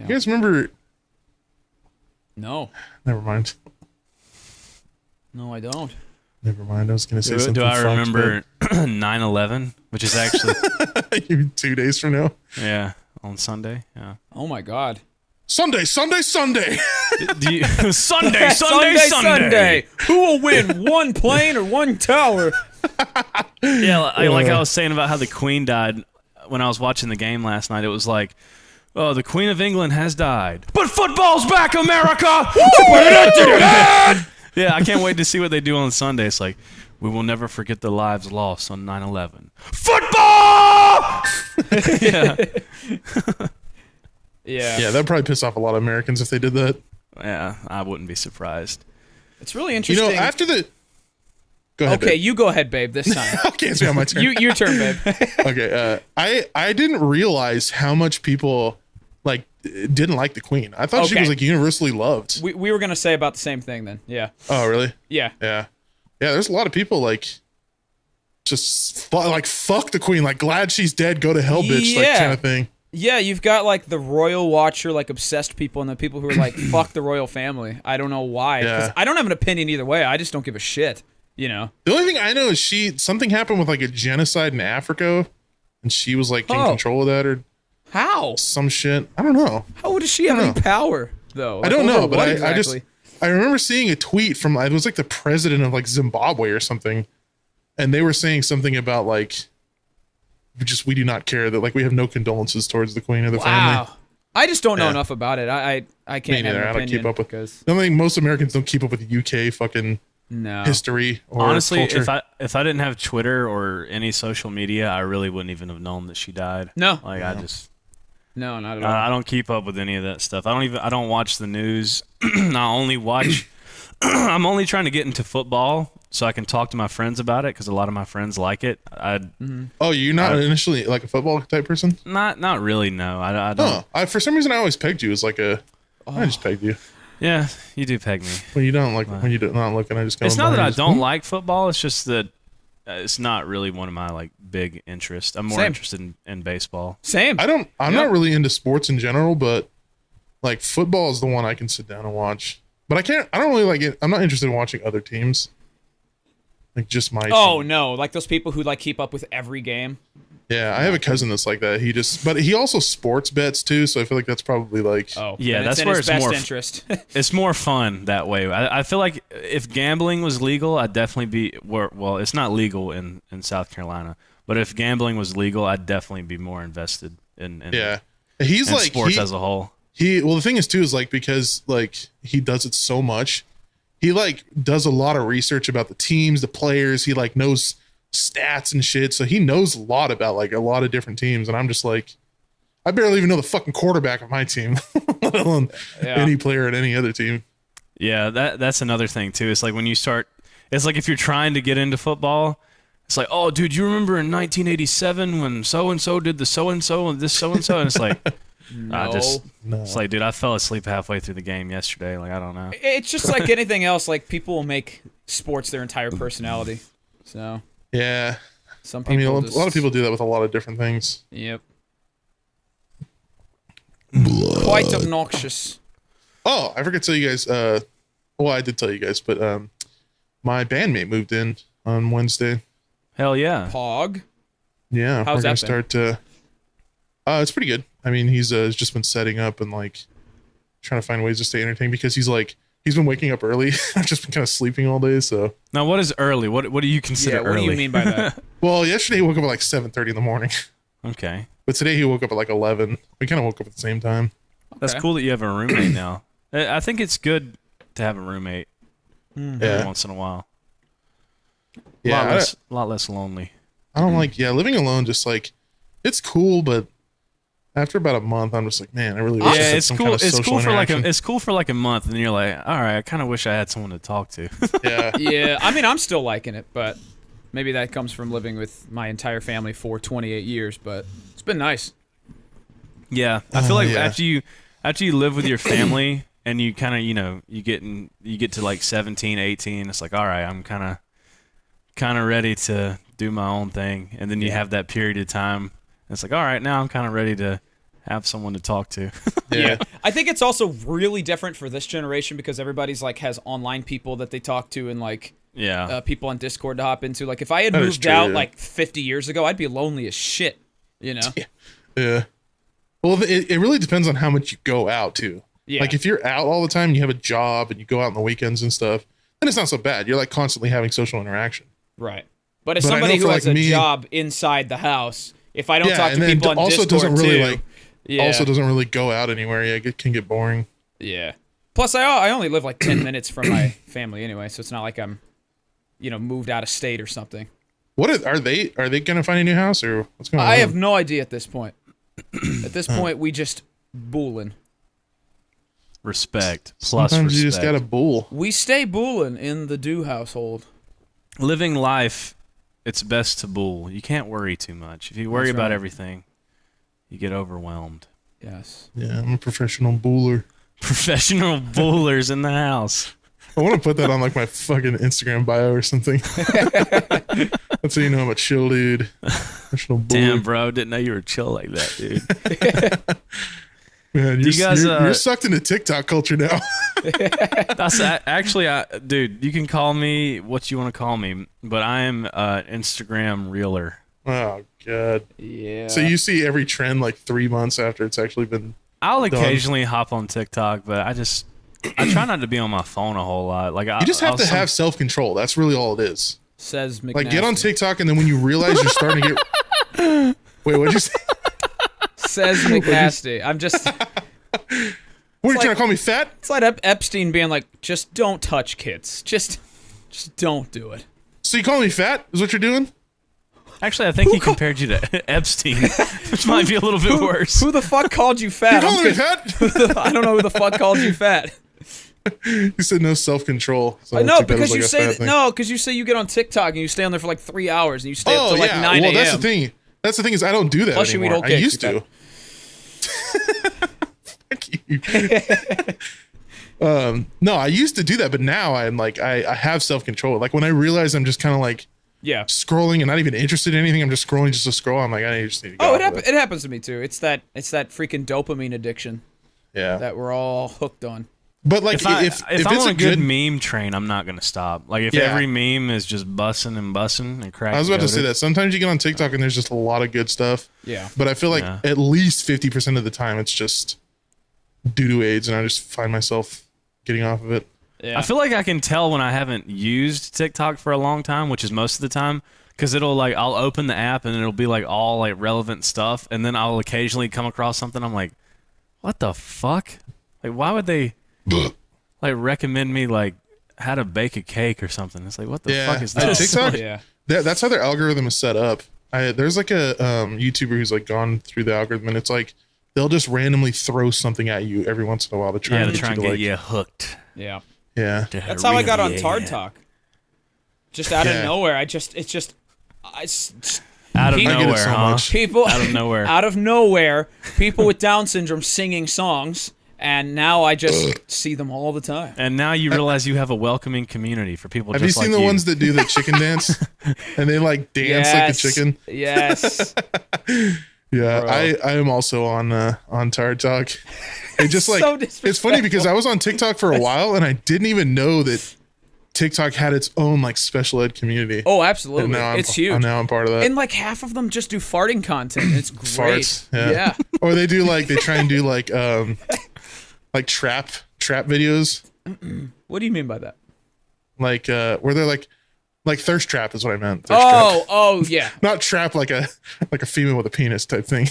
You guys remember? No. Never mind. No, I don't. Never mind. I was going to say something. Do I remember 9/11, which is actually 2 days from now? Yeah, on Sunday. Yeah. Oh my God. Sunday. Sunday. Sunday. Who will win, one plane or one tower? Yeah, like I was saying about how the Queen died when I was watching the game last night. It was like, oh, the Queen of England has died, but football's back, America! Yeah, I can't wait to see what they do on Sunday. It's like, we will never forget the lives lost on 9/11. Football! Yeah. Yeah, that'd probably piss off a lot of Americans if they did that. Yeah, I wouldn't be surprised. It's really interesting. You know, after the... Go ahead, okay, babe. you go ahead, babe, this time. Okay, it's my turn. Your turn, babe. Okay, I didn't realize how much people, like, didn't like the Queen. I thought she was, like, universally loved. We were going to say about the same thing then, yeah. Oh, really? Yeah. Yeah. Yeah, there's a lot of people, like, just, fuck the Queen. Like, glad she's dead, go to hell, bitch, like, kind of thing. Yeah, you've got, like, the royal watcher, like, obsessed people, and the people who are like, fuck the royal family. I don't know why. Because I don't have an opinion either way. I just don't give a shit, you know? The only thing I know is something happened with, like, a genocide in Africa, and she was, like, in control of that, or... How? Some shit. I don't know. How does she have any power, though? Like, I don't know, but exactly? I remember seeing a tweet from, it was, like, the president of, like, Zimbabwe or something, and they were saying something about, like... we do not care, that like we have no condolences towards the Queen or the family. I just don't know enough about it. I can't have an opinion. I don't keep up with because I don't think most Americans don't keep up with UK fucking history or honestly culture. if I didn't have Twitter or any social media, I really wouldn't even have known that she died. No. Like I just No, not at all. I don't keep up with any of that stuff. I don't watch the news. I only watch I'm only trying to get into football so I can talk to my friends about it because a lot of my friends like it. Oh, you're not initially like a football type person? Not really. No, I don't. For some reason, I always pegged you as like a. I just pegged you. Yeah, you do peg me. When you don't like when you're not looking, I just. It's not that I don't like football. It's just that it's not really one of my like big interests. I'm more interested in baseball. Same. I'm not really into sports in general, but like football is the one I can sit down and watch. But I don't really like it. I'm not interested in watching other teams. Like just my team. No, like those people who like keep up with every game. Yeah, I have a cousin that's like that. But he also sports bets too, so I feel like that's probably like yeah, that's where it's more interest. It's more fun that way. I feel like if gambling was legal, I'd definitely be well, it's not legal in South Carolina, but if gambling was legal, I'd definitely be more invested in he's like sports as a whole. The thing is too is like because like he does it so much, he like does a lot of research about the teams, the players. He like knows stats and shit, so he knows a lot about like a lot of different teams. And I'm just like, I barely even know the fucking quarterback of my team, let alone any player at any other team. Yeah, that's another thing too. It's like when you start, it's like if you're trying to get into football, it's like, oh, dude, you remember in 1987 when so and so did the so and so and this so and so, and it's like. No. It's like, dude, I fell asleep halfway through the game yesterday. Like, I don't know. It's just like anything else. Like, people will make sports their entire personality. So yeah, some people. I mean, a lot of people do that with a lot of different things. Yep. Quite obnoxious. Oh, I forgot to tell you guys. Well, I did tell you guys, but my bandmate moved in on Wednesday. Hell yeah, Pog. Yeah, how's we're that gonna start. It's pretty good. I mean, he's just been setting up and like trying to find ways to stay entertained because he's been waking up early. I've just been kind of sleeping all day. So now, what is early? What do you consider early? What do you mean by that? Well, yesterday he woke up at like 7:30 in the morning. Okay. But today he woke up at like 11. We kind of woke up at the same time. That's cool that you have a roommate now. I think it's good to have a roommate every once in a while. Yeah, a lot less lonely. I don't like living alone. Just like it's cool, but after about a month, I'm just like, man, I really wish I had some kind of social interaction. It's cool for like a month, and then you're like, all right, I kind of wish I had someone to talk to. Yeah. I mean, I'm still liking it, but maybe that comes from living with my entire family for 28 years. But it's been nice. Yeah, I feel like after you live with your family and you kind of you get to like 17, 18, it's like, all right, I'm kind of ready to do my own thing, and then you have that period of time. And it's like, all right, now I'm kind of ready to have someone to talk to. Yeah. I think it's also really different for this generation because everybody's like has online people that they talk to and like people on Discord to hop into. Like if I had moved out like 50 years ago, I'd be lonely as shit, you know? Yeah. Well, it really depends on how much you go out too. Yeah. Like if you're out all the time, you have a job and you go out on the weekends and stuff, then it's not so bad. You're like constantly having social interaction. Right. But as somebody who has a job inside the house, if I don't talk to people on also Discord doesn't really too, also doesn't really go out anywhere. Yeah, it can get boring. Yeah. Plus, I only live like 10 minutes from my family anyway, so it's not like I'm, moved out of state or something. Are they gonna find a new house or what's going on? I have no idea at this point. At this point, we just booling. Respect. Plus Sometimes respect. you just gotta bull. We stay booling in the Dooo household. Living life, it's best to bull. You can't worry too much. If you worry about everything, you get overwhelmed. Yes. Yeah, I'm a professional booler. Professional bullers in the house. I want to put that on like my fucking Instagram bio or something. That's how you know I'm a chill dude. Professional buller. Damn, bro, didn't know you were chill like that, dude. Man, you're sucked into TikTok culture now. That's actually, dude. You can call me what you want to call me, but I am Instagram reeler. Oh god. Yeah. So you see every trend like 3 months after it's actually been. I'll occasionally hop on TikTok, but I try not to be on my phone a whole lot. Like you just have to have self-control. That's really all it is. Says McNasty. Like get on TikTok, and then when you realize you're starting to get. Wait, what'd you say? Says McNasty. I'm just. What are you trying to call me fat? It's like Epstein being like, just don't touch kids. Just don't do it. So you call me fat? Is what you're doing? Actually, I think he compared you to Epstein, which might be a little bit worse. Who the fuck called you fat? You calling me fat? I don't know who the fuck called you fat. You said no self-control. So I know, because you say because you say you get on TikTok and you stay on there for like 3 hours and you stay up till like 9 a.m. Well, that's the thing. That's the thing is I don't do that Plus anymore. I used to. Fuck you. No, I used to do that, but now I'm like I have self-control. Like when I realize I'm just kind of like scrolling and not even interested in anything, I'm just scrolling just to scroll. I'm like I just need to go. It happens to me too. It's that freaking dopamine addiction. Yeah. That we're all hooked on. But like if I'm on a good meme train, I'm not gonna stop. Like if every meme is just bussing and cracking. I was about to say that sometimes you get on TikTok and there's just a lot of good stuff. Yeah. But I feel like at least 50% of the time it's just doo-doo aids, and I just find myself getting off of it. Yeah. I feel like I can tell when I haven't used TikTok for a long time, which is most of the time, because I'll open the app and it'll be like all like relevant stuff, and then I'll occasionally come across something I'm like, what the fuck? Like why would they like recommend me like how to bake a cake or something? It's like what the fuck is this? TikTok, that's how their algorithm is set up. There's like a YouTuber who's like gone through the algorithm, and it's like they'll just randomly throw something at you every once in a while to try and get you hooked. Yeah. Yeah. That's how I got on Tard Talk. Just out of nowhere. Out of nowhere, huh? People out of nowhere. Out of nowhere, people with Down syndrome singing songs, and now I just see them all the time. And now you realize you have a welcoming community for people just like you. Have you seen the ones that do the chicken dance? And they like dance like the chicken? Yes. Yeah, I am also on Tard Talk. It just like it's funny because I was on TikTok for a while and I didn't even know that TikTok had its own like special ed community. Oh, absolutely. It's huge. Now I'm part of that. And like half of them just do farting content. It's great. Farts, yeah. Or they try and do like trap videos. What do you mean by that? Like where they're like thirst trap is what I meant. Oh yeah. Not trap like a female with a penis type thing.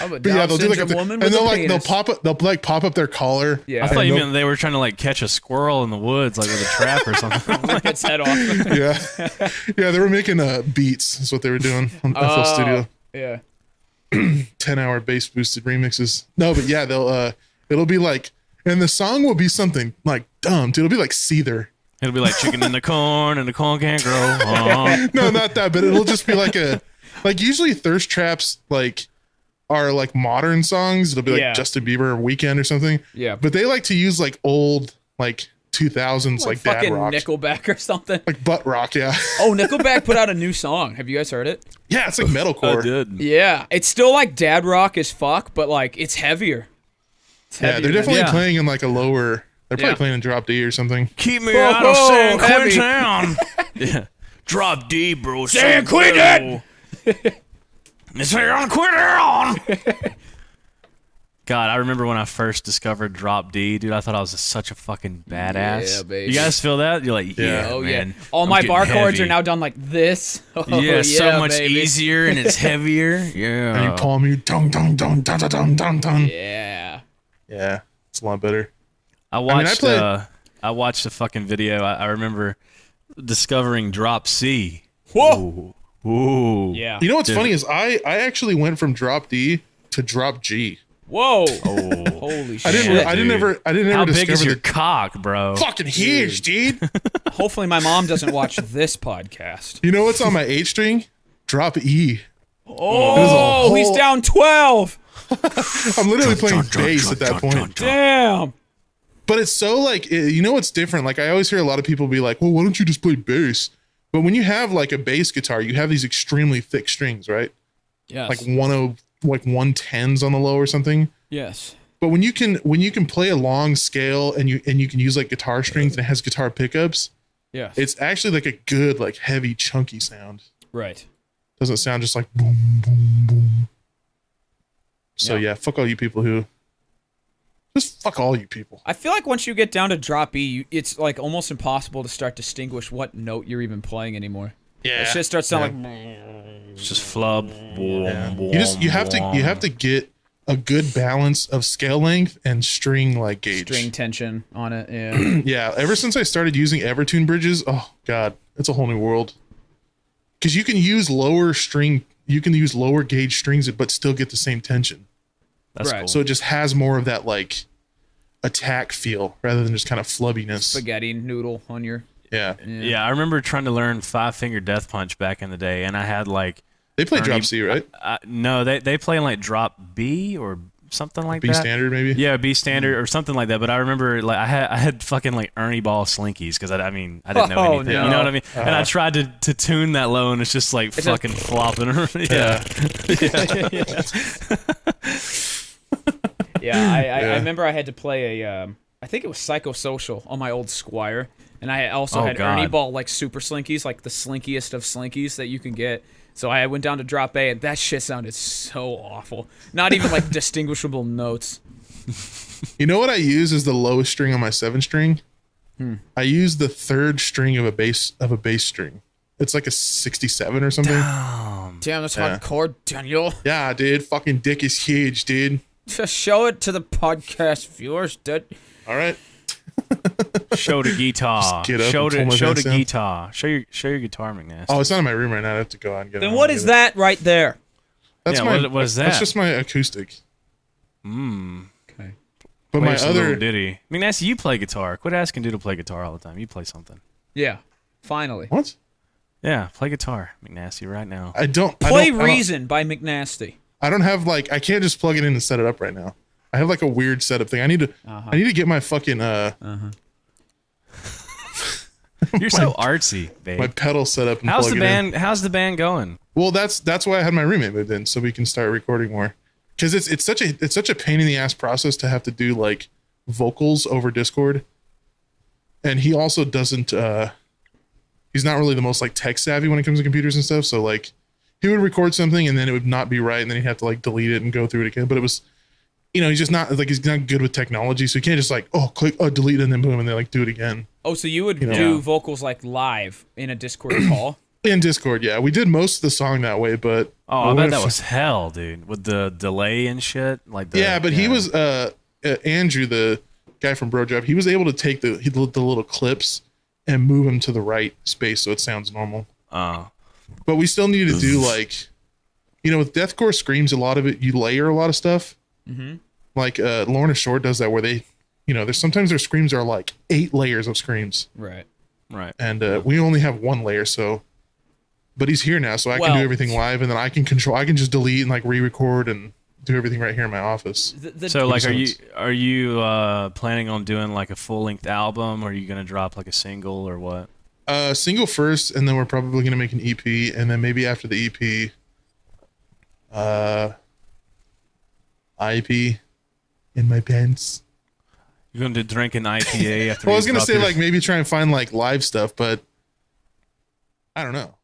But they'll do like they'll pop up their collar. Yeah. I thought you meant they were trying to like catch a squirrel in the woods like with a trap or something. Rip its head off. Yeah, they were making beats is what they were doing on FL Studio. Yeah. 10-hour bass boosted remixes. No, but yeah, they'll it'll be like, and the song will be something like dumb. Dude, it'll be like Seether. It'll be like chicken in the corn and the corn can't grow. No, not that, but it'll just be like usually thirst traps like are like modern songs. It'll be like Justin Bieber or Weeknd or something. Yeah. But they like to use like old like 2000s like dad fucking rock. Nickelback or something. Like butt rock, yeah. Oh, Nickelback put out a new song. Have you guys heard it? Yeah, it's like metalcore. I did. Yeah, it's still like dad rock as fuck, but like it's heavier. Yeah, they're definitely playing in like a lower. They're probably playing in drop D or something. Keep me out of San Quentin. Yeah, drop D, bro. San Quentin. San Quentin. God, I remember when I first discovered drop D, dude. I thought I was such a fucking badass. Yeah, baby. You guys feel that? You're like, yeah, oh man. yeah. All my bar chords are now done like this. Oh, yeah, so much baby. easier and it's heavier. Yeah. And you palm you dun dun dun dun dun dun dun. Yeah. Yeah, it's a lot better. I watched a fucking video. I remember discovering drop C. Whoa. Ooh. Yeah. You know what's funny is I actually went from drop D to drop G. Whoa. Oh. Holy shit. I didn't ever How big discover is your the cock, bro? fucking huge, dude. Hopefully my mom doesn't watch this podcast. You know what's on my 8 string? Drop E. Oh, he's down 12. I'm literally playing bass at that point. Damn. But it's so like, you know what's different? Like I always hear a lot of people be like, well, why don't you just play bass? But when you have like a bass guitar, you have these extremely thick strings, right? Yes. Like 110s on the low or something. Yes. But when you can play a long scale and you can use like guitar strings and it has guitar pickups, Yes. it's actually like a good, like heavy, chunky sound. Right. Doesn't sound just like boom, boom, boom. So yeah, fuck all you people who. Just fuck all you people. I feel like once you get down to drop E, it's like almost impossible to start distinguish what note you're even playing anymore. Yeah. It shit starts sounding like. It's just flub. Yeah. You have to get a good balance of scale length and string like gauge. String tension on it. Yeah. Yeah. Ever since I started using Evertune bridges, oh god, it's a whole new world. Because you can use lower gauge strings, but still get the same tension. That's right. cool. So it just has more of that like attack feel rather than just kind of flubbiness. Spaghetti noodle on your. Yeah. Yeah, I remember trying to learn 5-finger death punch back in the day, and I had like. They play drop C, right? No, they play in like drop B or something like that. B standard, maybe. Yeah, B standard or something like that. But I remember like I had fucking like Ernie Ball slinkies because I didn't know anything. No. You know what I mean? And I tried to tune that low, and it's just like fucking flopping around. Yeah. I remember I had to play I think it was Psychosocial on my old Squire, and I also had Ernie Ball like super slinkies, like the slinkiest of slinkies that you can get. So I went down to drop A, and that shit sounded so awful. Not even like distinguishable notes. You know what I use as the lowest string on my 7-string? I use the 3rd string of a bass string. It's like a 67 or something. Damn, that's hardcore, Daniel. Yeah, dude. Fucking dick is huge, dude. Just show it to the podcast viewers, dude. All right. Show the guitar. Just get up Show and pull my the pants down. guitar. Show your guitar, McNasty. Oh, it's not in my room right now. I have to go out and get it. Then what is that right there? That's what is that? That's just my acoustic. Okay. But Play my us a other little ditty. McNasty, you play guitar. Quit asking dude to play guitar all the time. You play something. Yeah, finally. What? Yeah, play guitar, McNasty, right now. Play Reason by McNasty. I don't have like I can't just plug it in and set it up right now. I have like a weird setup thing. I need to get my fucking You're so artsy, babe. my pedal set up and How's plug the it in. band? How's the band going? Well, that's why I had my roommate moved in so we can start recording more. Because it's such a pain in the ass process to have to do like vocals over Discord, and he also doesn't. He's not really the most like tech savvy when it comes to computers and stuff. So like, he would record something and then it would not be right, and then he'd have to like delete it and go through it again. But it was, he's just not like he's not good with technology, so he can't just like click delete and then boom and then like do it again. Oh, so you would do vocals like live in a Discord call? In Discord, yeah, we did most of the song that way, but I bet that was hell, dude, with the delay and shit. He was Andrew, the guy from Bro Job. He was able to take the little clips and move them to the right space so it sounds normal. But we still need to do like, with deathcore screams, a lot of it you layer a lot of stuff. Mm-hmm. Like Lorna Shore does that, where they, there's sometimes their screams are like 8 layers of screams. Right. And we only have 1 layer, so. But he's here now, so I can do everything live, and then I can just delete and like re-record and do everything right here in my office. So like, are you planning on doing like a full length album, or are you gonna drop like a single or what? Single first, and then we're probably gonna make an EP, and then maybe after the EP, IP in my pants. You're going to drink an IPA after. Well, I was gonna say like maybe try and find like live stuff, but I don't know.